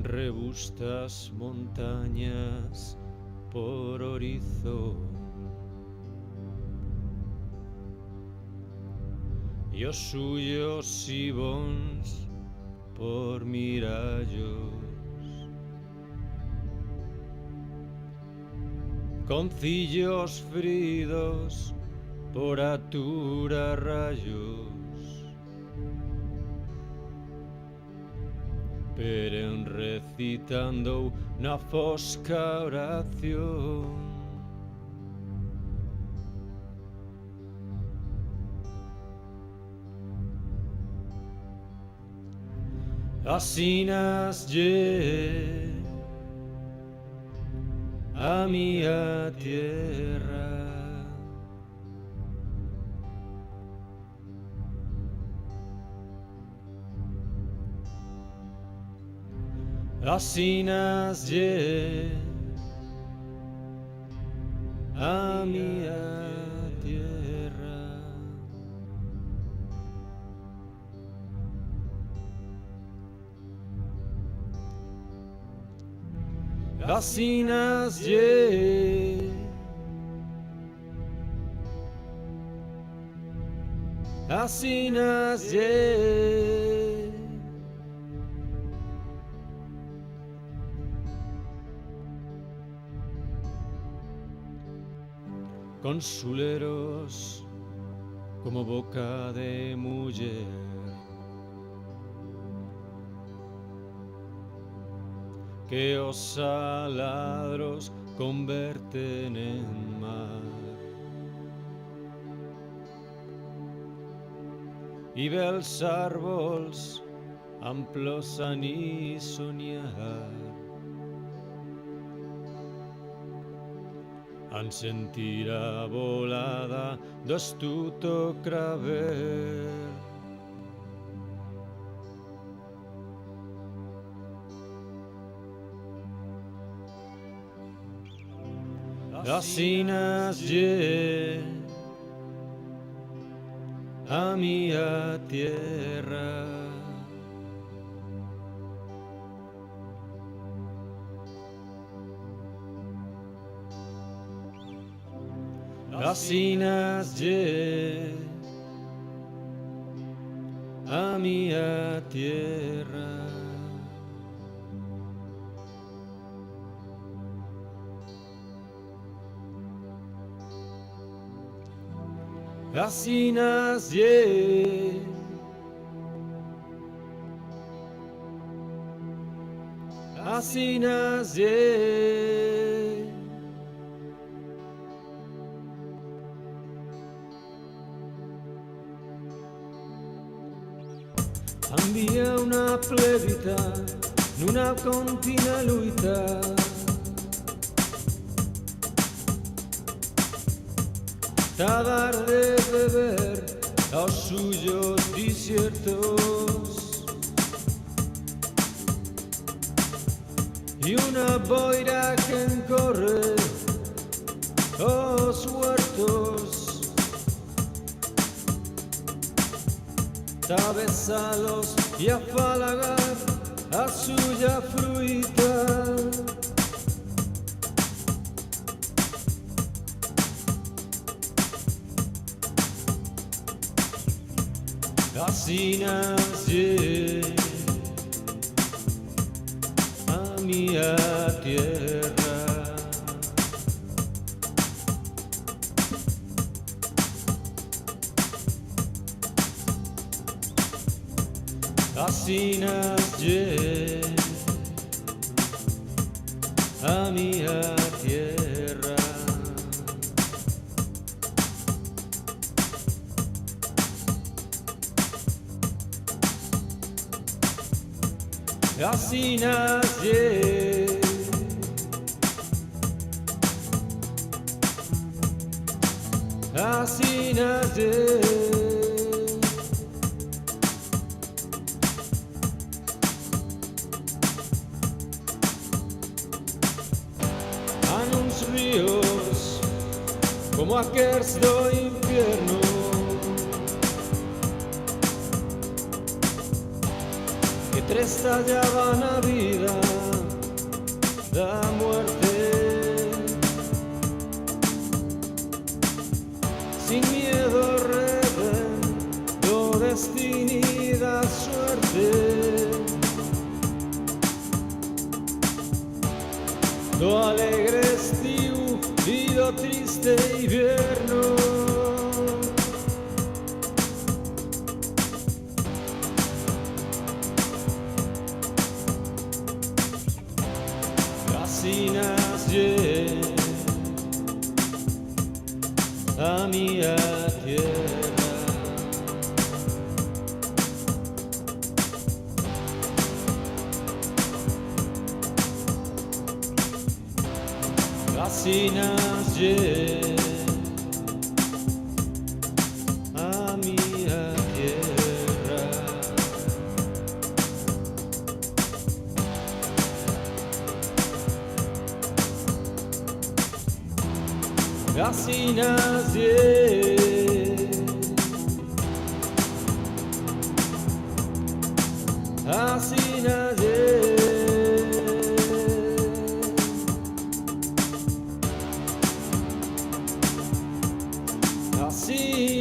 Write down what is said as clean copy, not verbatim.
rebustas montañas por horizonte. E os suyos y bons por mirallos, concillos fridos por atura rayos, peren recitando na fosca oración. Asinas lle a mía tierra, asinas lle a mía tierra. Asinas lle asinas lle consuleros como boca de mujer, que os saladros converten en mar, y bels árbols amplosan y soñar, han sentir a volada do astuto craver. Asinas lle a mía tierra, asinas lle a mía tierra. Asinas lle asinas lle Ambia una plebita nuna continua luita, a dar de beber aos suyos desiertos, y una boira que encorre os huertos, a besalos y a falagar a suya fruita. Asinas lle a mía tierra, asinas lle a mía tierra. Asinas lle asinas lle han uns ríos como aquers do infierno, que trestallaban a vida la muerte. Sin miedo reven, destinida suerte. Do alegre estiu y do triste invierno. Casi nasce a minha tierra. Casi nasce a minha tierra. Casi nasce así nasce. Así